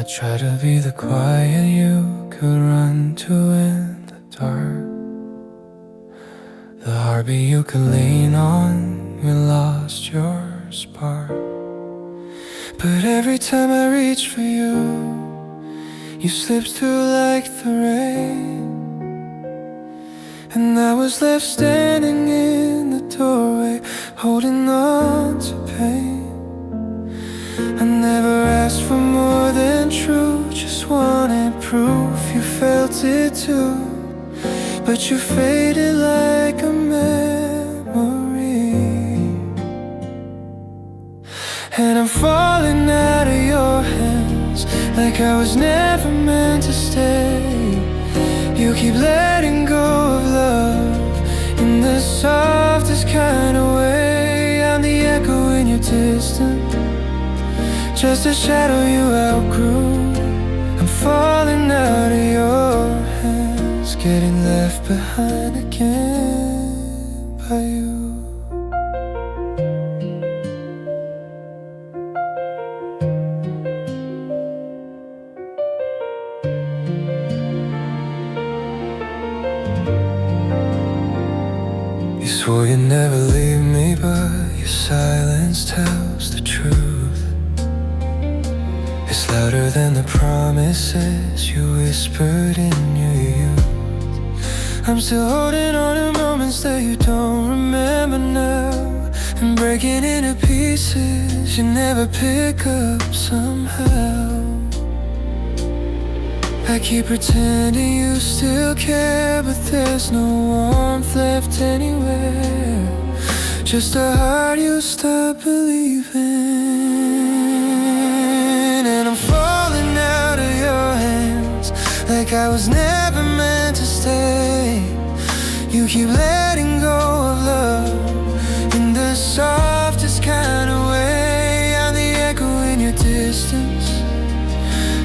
I try to be the quiet you could run to in the dark, the heartbeat you could lean on when lost your spark. But every time I reach for you, you slipped through like the rain, and I was left standing in the doorway, holding on to pain. I never asked for more than true, just wanted proof you felt it too. But you faded like a memory, and I'm falling out of your hands like I was never meant to stay. You keep letting go of love in the softest kind of way. I'm the echo in your distance, just a shadow you outgrew. I'm falling out of your hands, getting left behind again by you. You swore you'd never leave me, but your silence tells the truth. It's louder than the promises you whispered in your youth. I'm still holding on to moments that you don't remember now, and breaking into pieces you never pick up somehow. I keep pretending you still care, but there's no warmth left anywhere, just a heart you stopped believing. And I'm falling out of your hands like I was never meant to stay. You keep letting go of love in the softest kind of way. I'm the echo in your distance,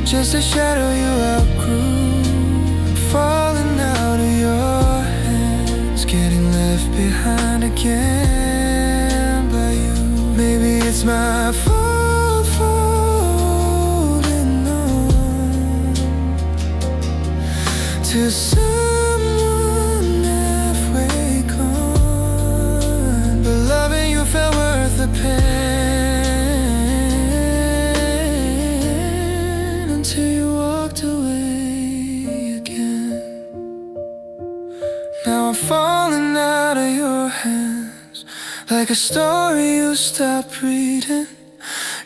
just a shadow you outgrew. I'm falling out of your hands, getting left behind again by you. Maybe it's my fault for holding on to someone halfway gone, but loving you felt worth the pain until you walked away again. Now I'm falling out of your hands like a story you stopped reading.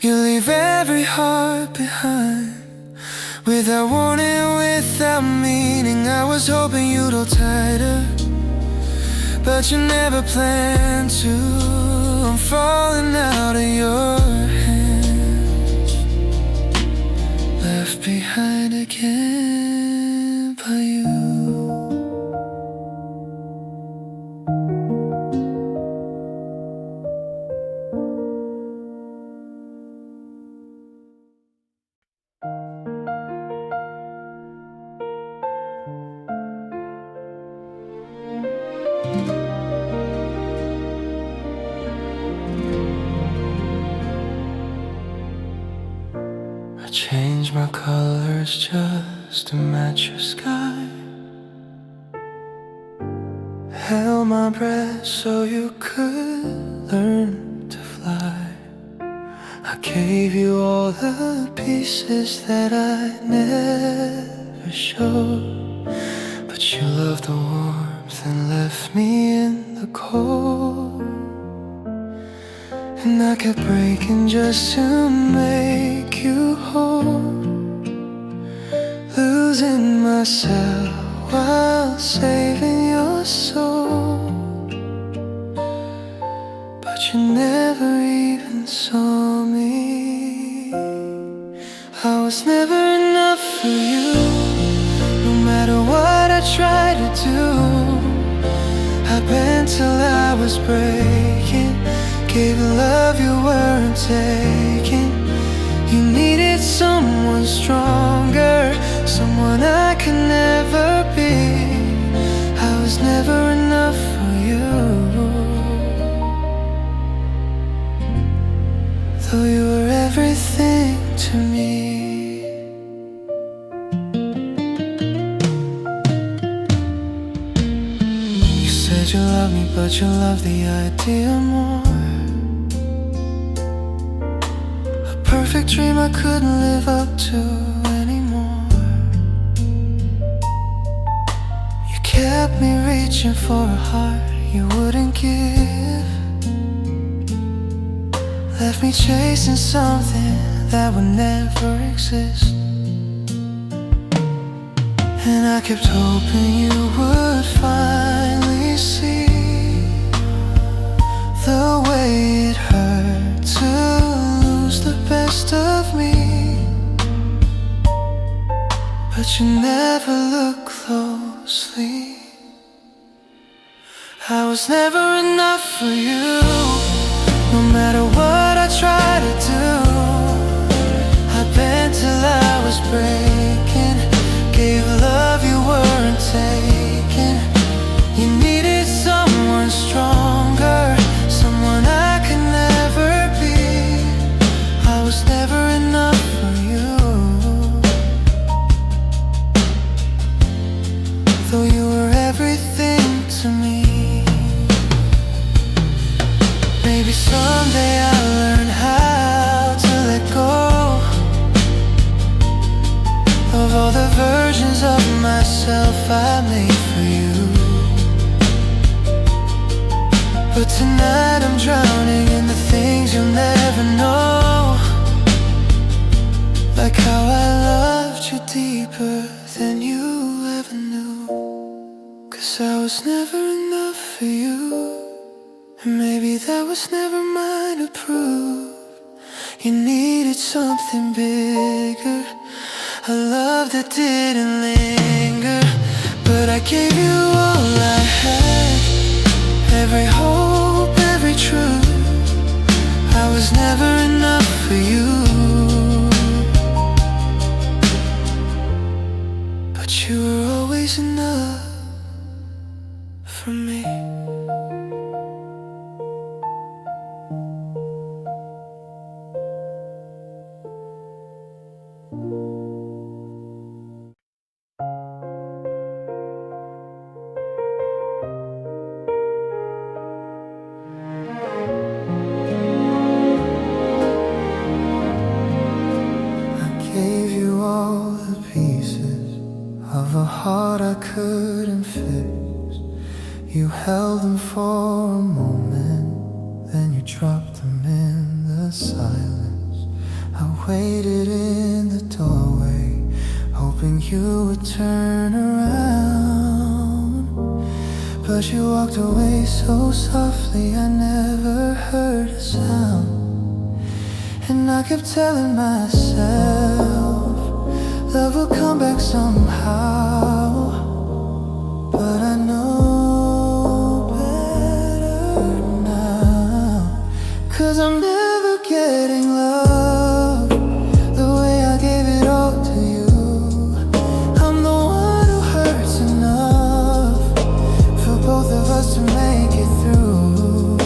You leave every heart behind, without warning, without meaning. I was hoping you'd hold tighter, but you never planned to. I'm falling out of your hands, left behind again by you. I changed my colors just to match your sky, held my breath so you could learn to fly. I gave you all the pieces that I never showed, but you loved the warmth and left me in the cold. And I kept breaking just to make you whole, losing myself while saving your soul. But you never even saw me. I was never enough for you, no matter what I tried to do. I bent till I was breaking, gave love you weren't taking. You needed someone stronger, someone I could never be. I was never enough for you, though you were everything to me. but you love the idea more. A perfect dream I couldn't live up to anymore. You kept me reaching for a heart you wouldn't give. Left me chasing something that would never exist. And I kept hoping you would finally see the way it hurt to lose the best of me. But you never looked closely. I was never enough for you. No matter what I tried to do, I bent till I was breaking. Gave love you weren't taking. You needed someone stronger, someone I could never be. I was never enough for you. Though you were everything to me. Maybe someday I'll learn how to let go of all the versions of myself I made for you. But tonight I'm drowning in the things you'll never know. Like how I loved you deeper than you ever knew. 'Cause I was never enough for you. And maybe that was never mine to prove. You needed something bigger, a love that didn't linger. But I gave you all I had, every hope, every truth. I was never enough for you. But you were always enough for me. Of a heart I couldn't fix. You held them for a moment, then you dropped them in the silence. I waited in the doorway, hoping you would turn around. But you walked away so softly I never heard a sound. And I kept telling myself love will come back somehow. But I know better now. 'Cause I'm never getting love the way I gave it all to you. I'm the one who hurts enough for both of us to make it through.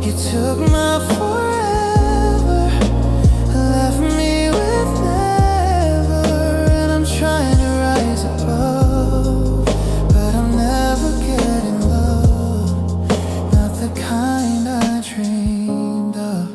You took my forever, left me with never. Trying to rise above, but I'm never getting love, not the kind I dreamed of.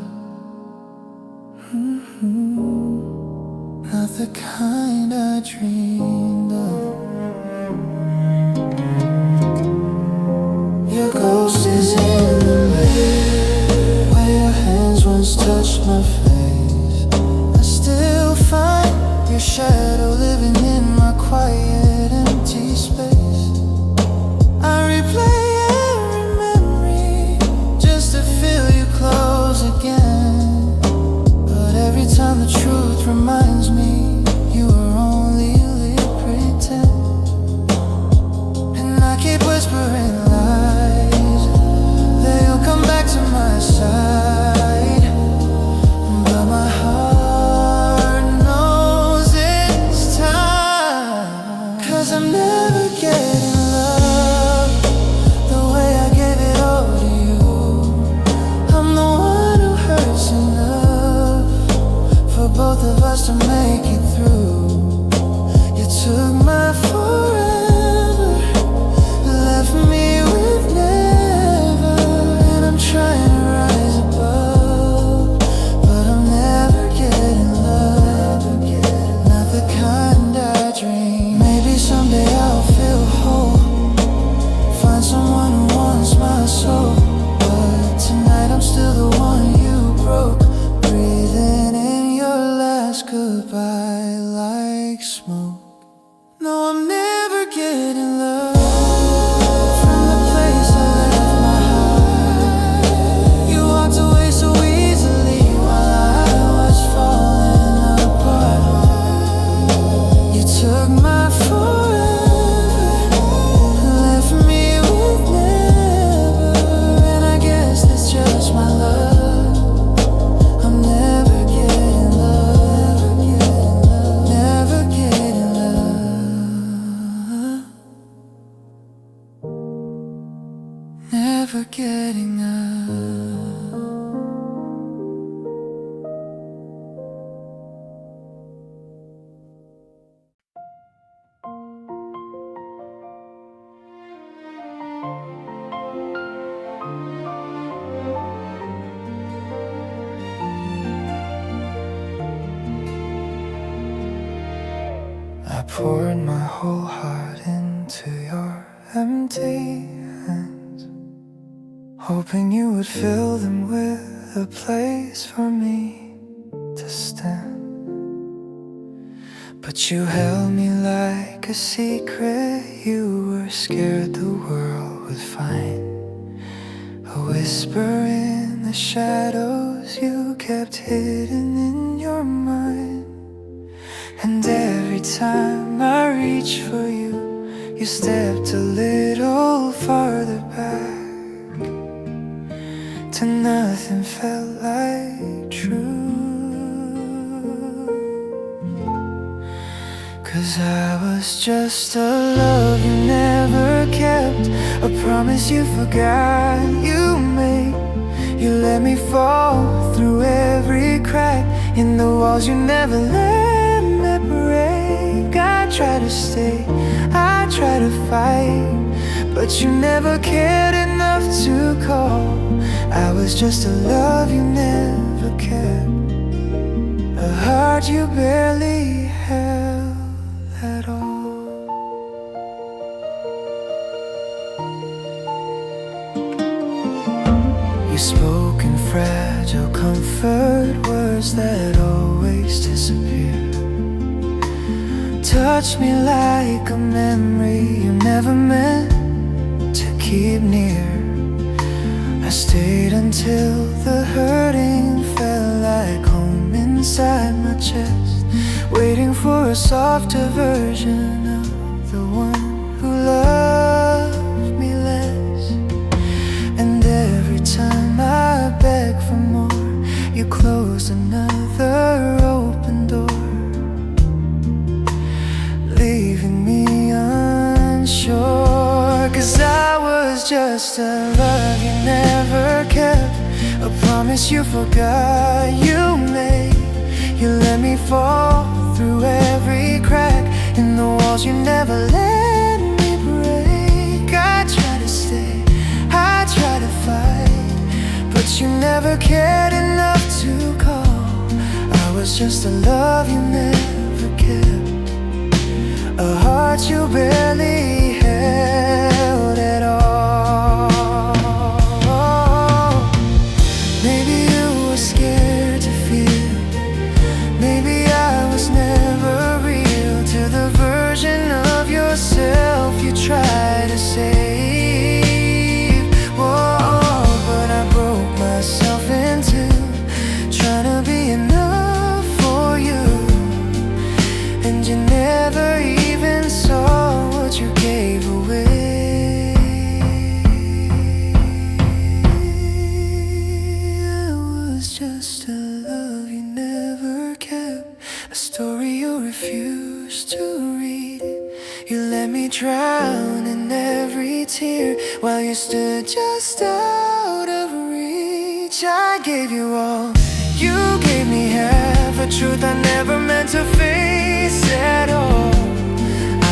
I poured my whole heart into your empty hands, hoping you would fill them with a place for me to stand. But you held me like a secret you were scared the world would find. A whisper in the shadows you kept hidden in your mind. And every time I reach for you, you stepped a little farther back, till nothing felt like true. 'Cause I was just a love you never kept, a promise you forgot you made. You let me fall through every crack in the walls you never let me break. I try to stay, I try to fight, but you never cared enough to call. I was just a love you never kept, a heart you barely held at all. You spoke in fragile comfort, words that always disappear. Touch me like a memory you never meant to keep near. I stayed until the hurting felt like home inside my chest, waiting for a softer version of the one who loved me less. And every time I beg for more, you closed another open door, leaving me unsure. 'Cause I was just a love you never kept, a promise you forgot you made. You let me fall through every crack in the walls you never let me break. I try to stay, I try to fight, but you never cared enough to call. I was just a love you never kept, a heart you barely held at all. Maybe you were scared to feel, maybe I was never real to the version of yourself you try to save. Whoa, but I broke myself in two, trying to be enough for you, and you never even saw what you gave away. I was just a love you never kept, a story you refused to read. You let me drown in every tear while you stood just out of reach. I gave you all, you gave me half a truth I never meant to face at all.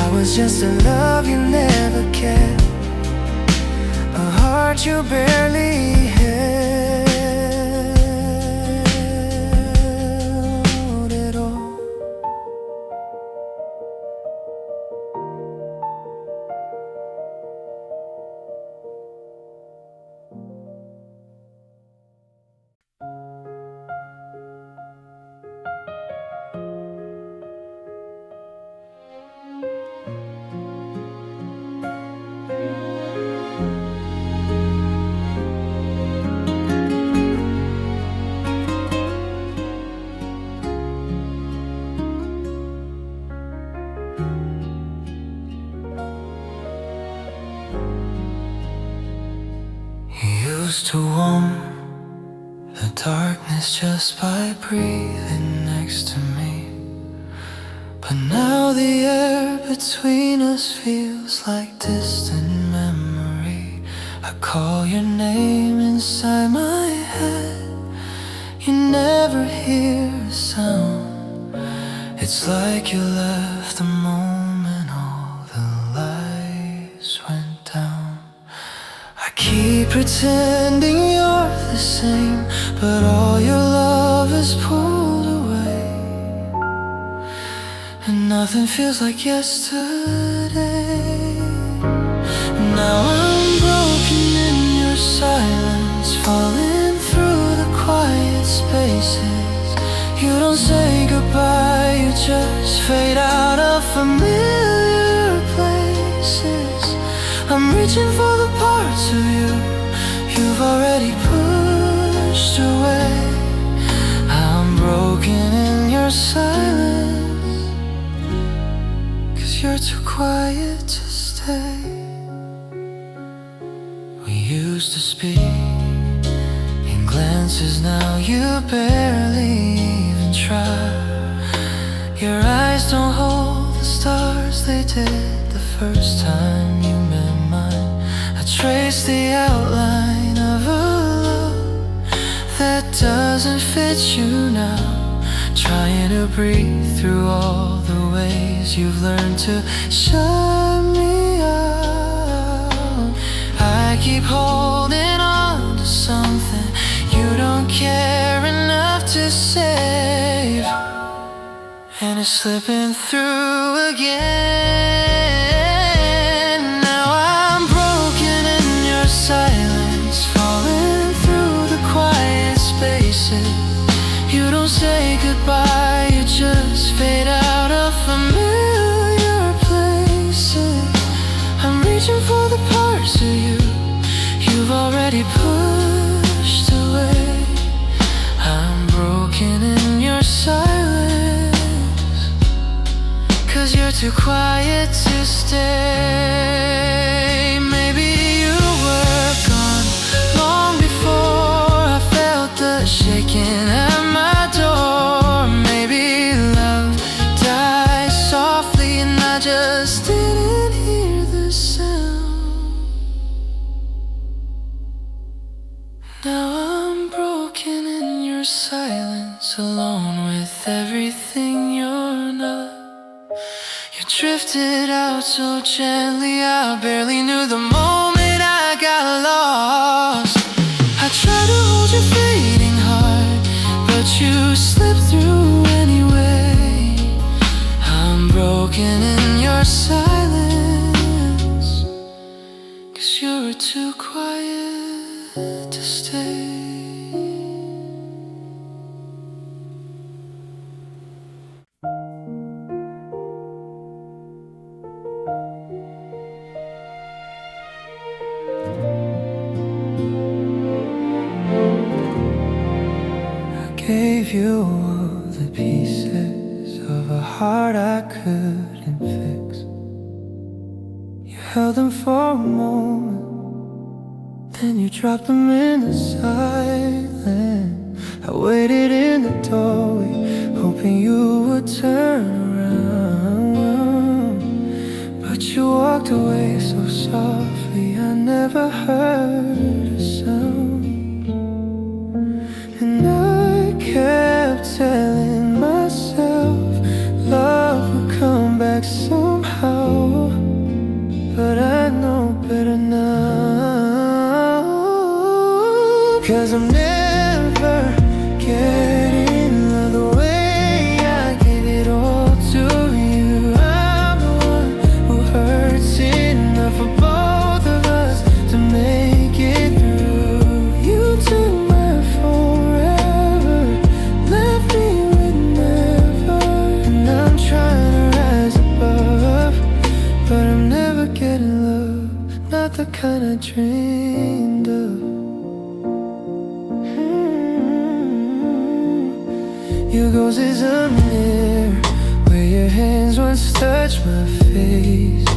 I was just a love you never kept, a heart you barely held at all. Used to warm the darkness just by breathing next to me, but now the air between us feels like distant memory. I call your name inside my head, you never hear a sound. It's like you left the moment all the lights went down. I keep pretending you're the same, but all your love is pulled away, and Nothing feels like yesterday. Now I'm broken in your silence, falling through the quiet spaces. You don't say goodbye, you just fade out of familiar places. I'm reaching for the parts of you you've already pushed away. I'm broken in your silence, 'cause you're too quiet to stay. We used to speak in glances, now you barely even try. Your eyes don't hold the stars they did the first time you met mine. I traced the outline of a love that doesn't fit you now, trying to breathe through all the ways you've learned to shut me out. I keep holding on to something you don't care enough to save, and it's slipping through again. Now I'm broken in your silence, falling through the quiet spaces. You don't say goodbye, you just fade out of familiar places. I'm reaching for the parts of you you've already pushed away. I'm broken in your silence, 'cause you're too quiet to stay. Maybe you were gone long before I felt the shaking at my door. Maybe love dies softly and I just didn't hear the sound. Now I'm broken in your silence, alone with everything you're not. You drifted out so gently, I barely knew the moment I got lost. I tried to hold your fading heart, but you slipped through anyway. I'm broken in your silence, 'cause you were too quiet to stay. Gave you all the pieces of a heart I couldn't fix. You held them for a moment, then you dropped them in the silence. I waited in the doorway, hoping you would turn around, but you walked away so softly I never heard a sound. And I kept telling myself love would come back somehow, but I know better now. 'Cause I'm never getting love the way I gave it all to you. I'm the one who hurts enough for both of us to make it through. You took my forever, left me with never, and I'm trying to rise above, but I'm never getting love, not the kind I dreamed of. Your ghost is a mirror where your hands once touched my face.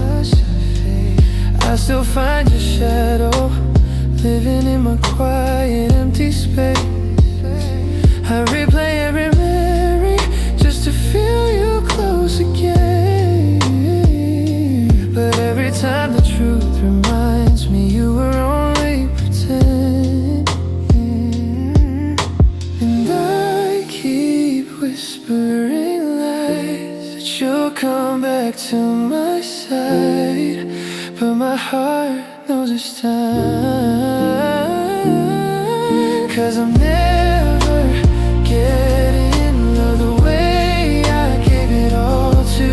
I still find your shadow living in my quiet empty space. I replay every memory just to feel you close again, but every time the truth reminds me you were only pretending. And I keep whispering lies that you'll come back to my side, but my heart knows it's time. 'Cause I'm never getting love the way I gave it all to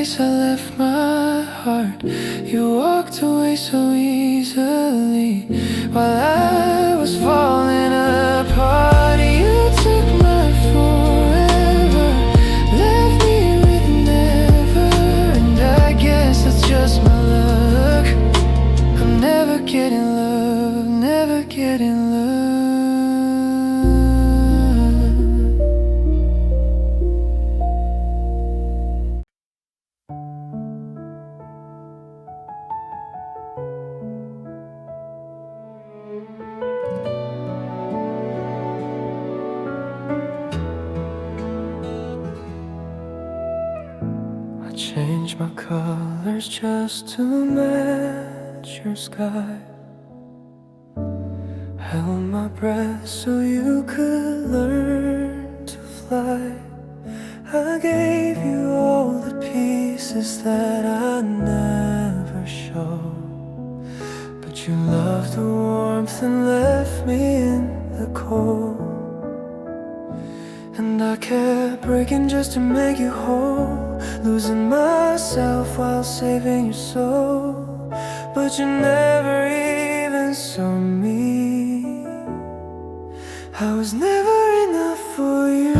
place I left my heart. You walked away so easily while I was falling apart. You took my forever, left me with never, and I guess that's just my luck. I'm never getting love, never getting love. Change my colors just to match your sky. Held my breath so you could learn to fly. I gave you all the pieces that I never showed, but you loved the warmth and left me in the cold. And I kept breaking just to make you whole, losing myself while saving your soul. But you never even saw me. I was never enough for you.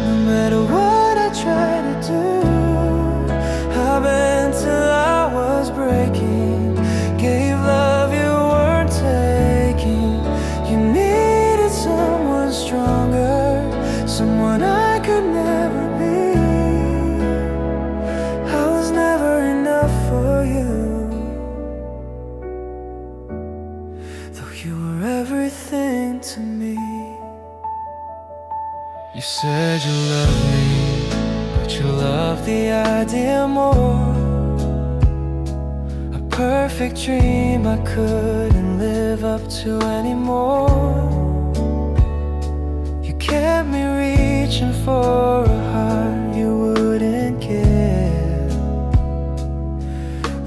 No matter what I tried to do, I bent till I was breaking, gave love you weren't taking. You needed someone stronger, someone I could never be. I was never enough for you, though you were everything to me. You said you loved me, but you loved the idea more. A perfect dream I couldn't live up to anymore. Kept me reaching for a heart you wouldn't give,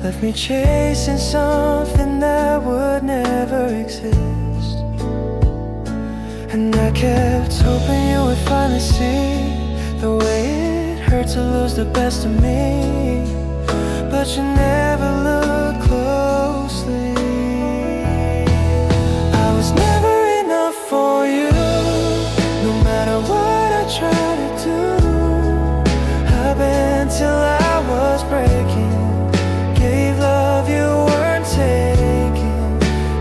left me chasing something that would never exist. And I kept hoping you would finally see the way it hurt to lose the best of me, but you never looked closely. I was never enough for you. No matter what I try to do, I bent till I was breaking, gave love you weren't taking.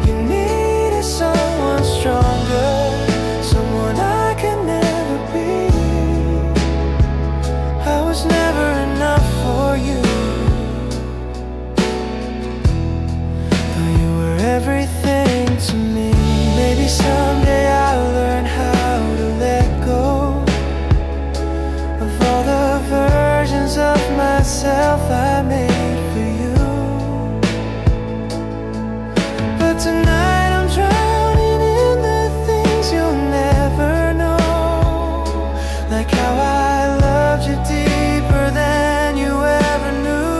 You needed someone stronger, someone I could never be. I was never enough for you, though you were everything to me. Maybe someday I'll learn how to let go of all the versions of myself I made for you. But tonight I'm drowning in the things you'll never know, like how I loved you deeper than you ever knew.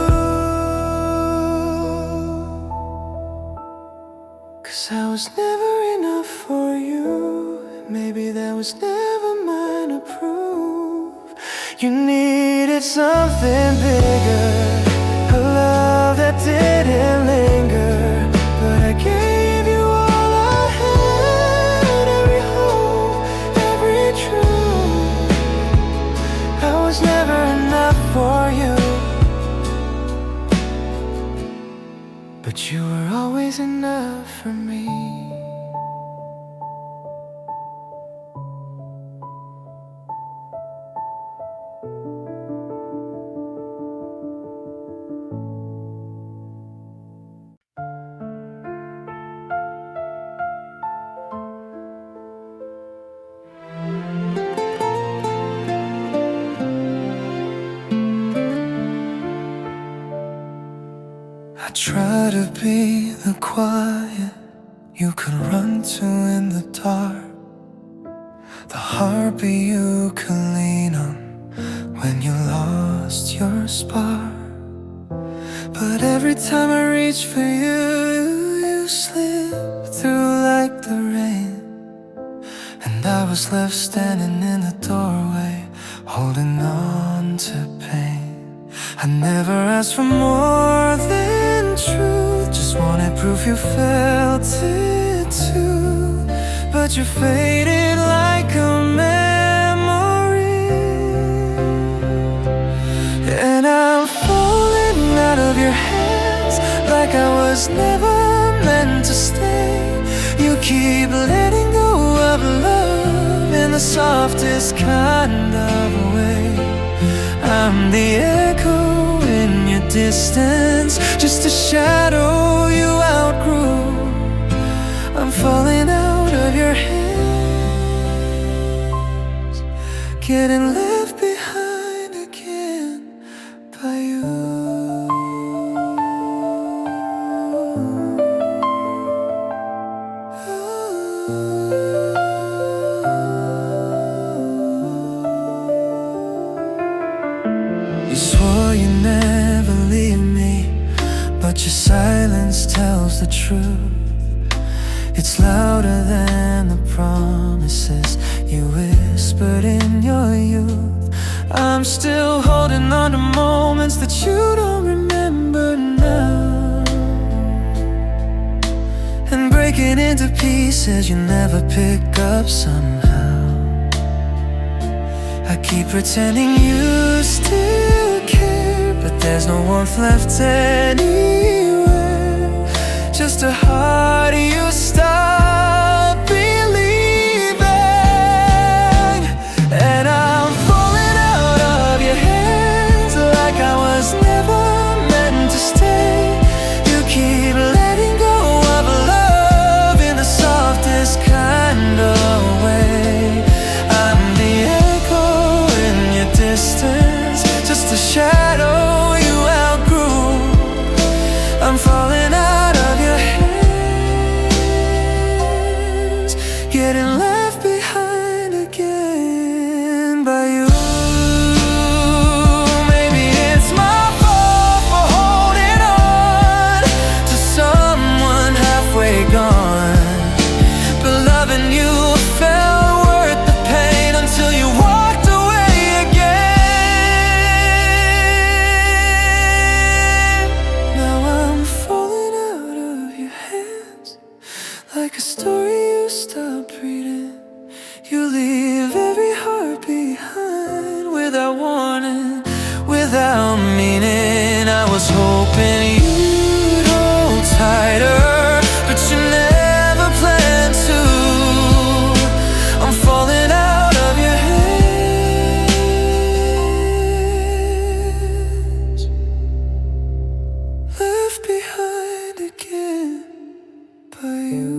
'Cause I was never enough for you. Maybe that was never mine to prove. You needed something bigger, a love that didn't linger. But I gave you all I had, every hope, every truth. I was never enough for you, but you were always enough for me. I try to be the quiet you could run to in the dark, the heartbeat you could lean on when you lost your spark. But every time I reach for you, you slip through like the rain, and I was left standing in the doorway, holding on to pain. I never asked for more than truth, just wanted proof you felt it too. But you're faded like a memory, and I'm falling out of your hands like I was never meant to stay. You keep letting go of love in the softest kind of way. I'm the echo in your distance, just a shadow you outgrew. I'm falling out of your hands, getting left behind again by you. You swore you'd never leave me, but your silence tells the truth. It's louder than the promises you whispered in your youth. I'm still holding on to moments that you don't remember now, and breaking into pieces you never pick up somehow. I keep pretending you still care, but there's no warmth left anywhere. Just a heart you stop believing. And I'm falling out of your hands like I was never meant to stay. You keep letting go of love in the softest kind of way. I'm the echo in your distance, just a shadow you outgrew. I'm falling out of your hands, getting left behind again by you. Maybe it's my fault for holding on to someone halfway gone, but loving you felt worth the pain until you walked away again. Now I'm falling out of your hands like a story you stopped reading. You leave every heart behind without warning, without meaning. I was hoping you'd hold tighter, but you never planned to. I'm falling out of your hands, left behind again by you.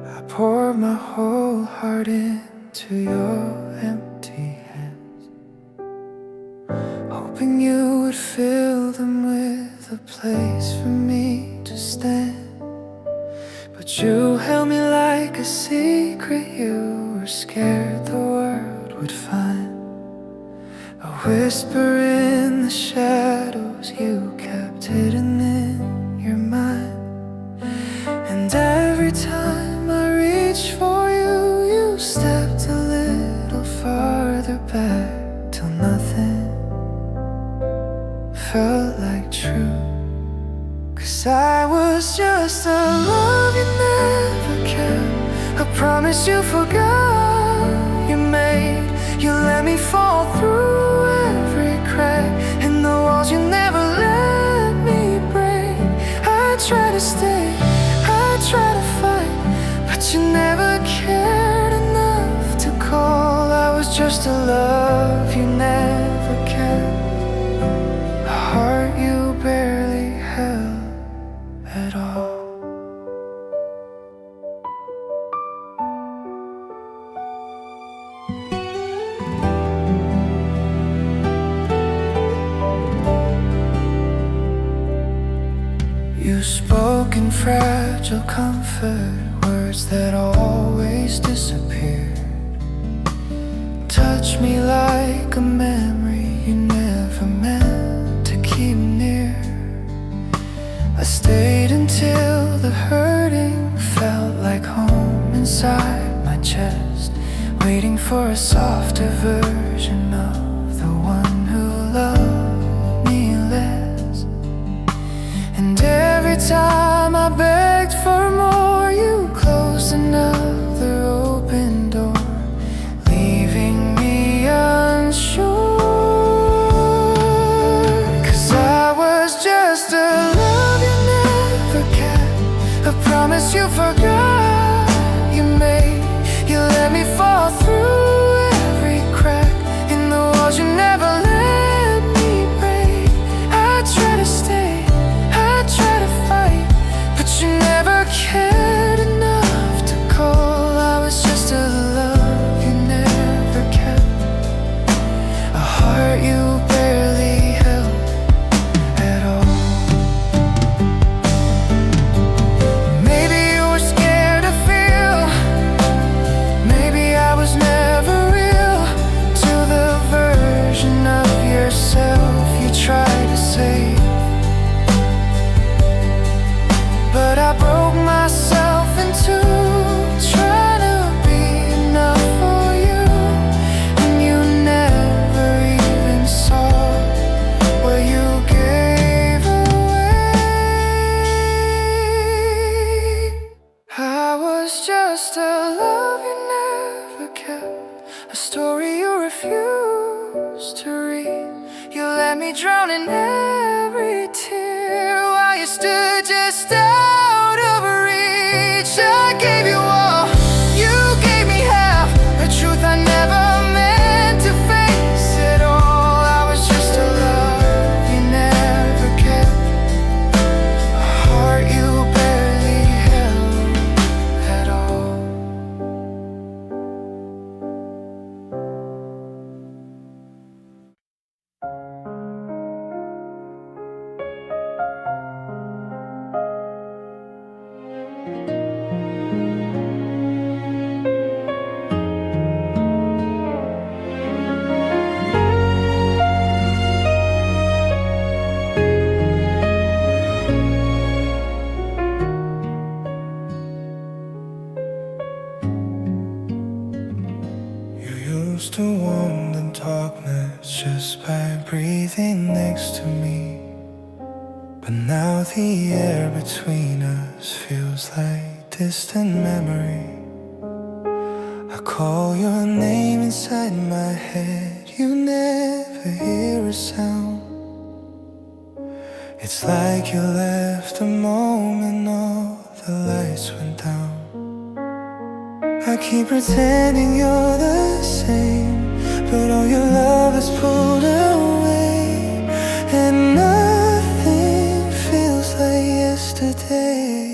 I pour my whole heart into your empty hands, hoping you would fill them with a place for me to stand. But you held me like a secret you were scared the world would find. A whisper in the shadows you kept hidden in your mind. And every time I reached for you, you stepped a little farther back till nothing felt like true. 'Cause I was just a love you never kept, a promise you forgot you made. You let me fall through every crack in the walls you never let me break. I try to stay, I try to fight, but you never cared enough to call. I was just a love you never kept, a heart you barely held at all. fragile comfort, words that always disappear. Touch me like a memory you never meant to keep near. I stayed until the hurting felt like home inside my chest, waiting for a softer version of the one who loved me less. And every time I begged for more, you closed another open door, leaving me unsure. 'Cause I was just a love you never kept, a promise you forgot you made. You let me fall through every crack in the walls, you never let me break. I try to stay, I try to fight, but you never cared enough to call. I was just a love you never kept, a heart you barely held at all. Maybe you were scared to feel, maybe I was never real to the version of yourself you tried to save. But I broke myself in two, trying to be enough for you, and you never even saw what you gave away. I was just a love you never kept, a story you refused to read. You let me drown in every tear while you stood just out of reach. I gave you all, you gave me half, a truth I never meant to face at all. I was just a love you never kept, a heart you barely held at all. You used to warm the darkness just by breathing next to me, but now the air between us feels like distant memory. I call your name inside my head, you never hear a sound. It's like you left the moment all the lights went down. I keep pretending you're the same, but all your love is pulled away, and nothing feels like yesterday.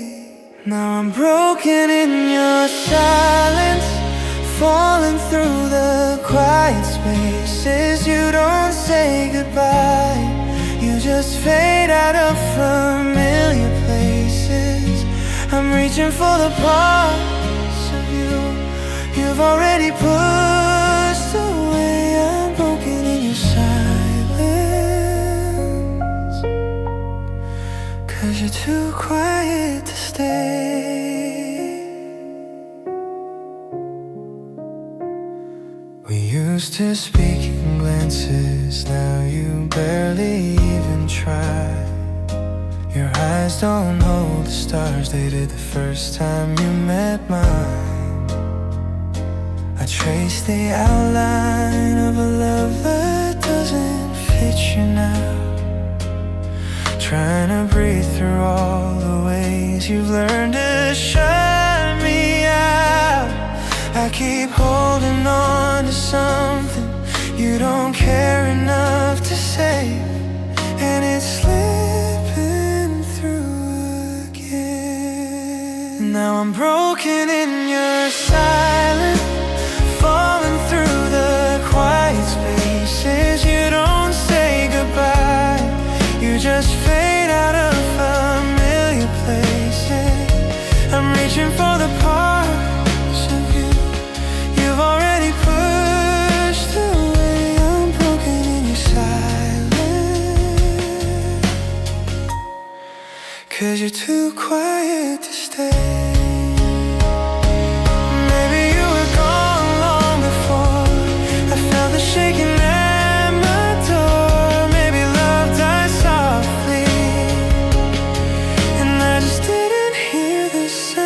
Now I'm broken in your silence, falling through the quiet spaces. You don't say goodbye, you just fade out of familiar places. I'm reaching for the parts of you you've already pushed away. I'm broken in your silence, 'cause you're too quiet to stay. We used to speak in glances, now you barely even try. Your eyes don't hold the stars they did the first time you met mine. I trace the outline of a love that doesn't fit you now, trying to breathe through all the ways you've learned to shut me out. I keep holding on to something you don't care enough to save, and it's slipping through again. Now I'm broken in your silence, falling through the quiet spaces. You don't say goodbye, you just fade out of familiar places. you're too quiet to stay. Maybe you were gone long before I felt the shaking at my door. Maybe love died softly and I just didn't hear the sound.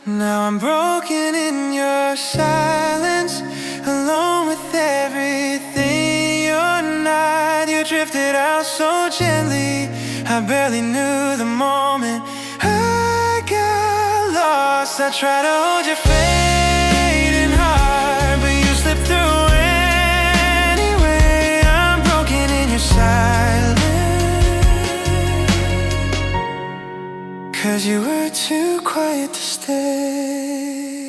Now I'm broken in your silence, alone with everything you're not. You drifted out so gently, I barely knew the moment I got lost. I tried to hold your fading heart, but you slipped through anyway. I'm broken in your silence, 'cause you were too quiet to stay.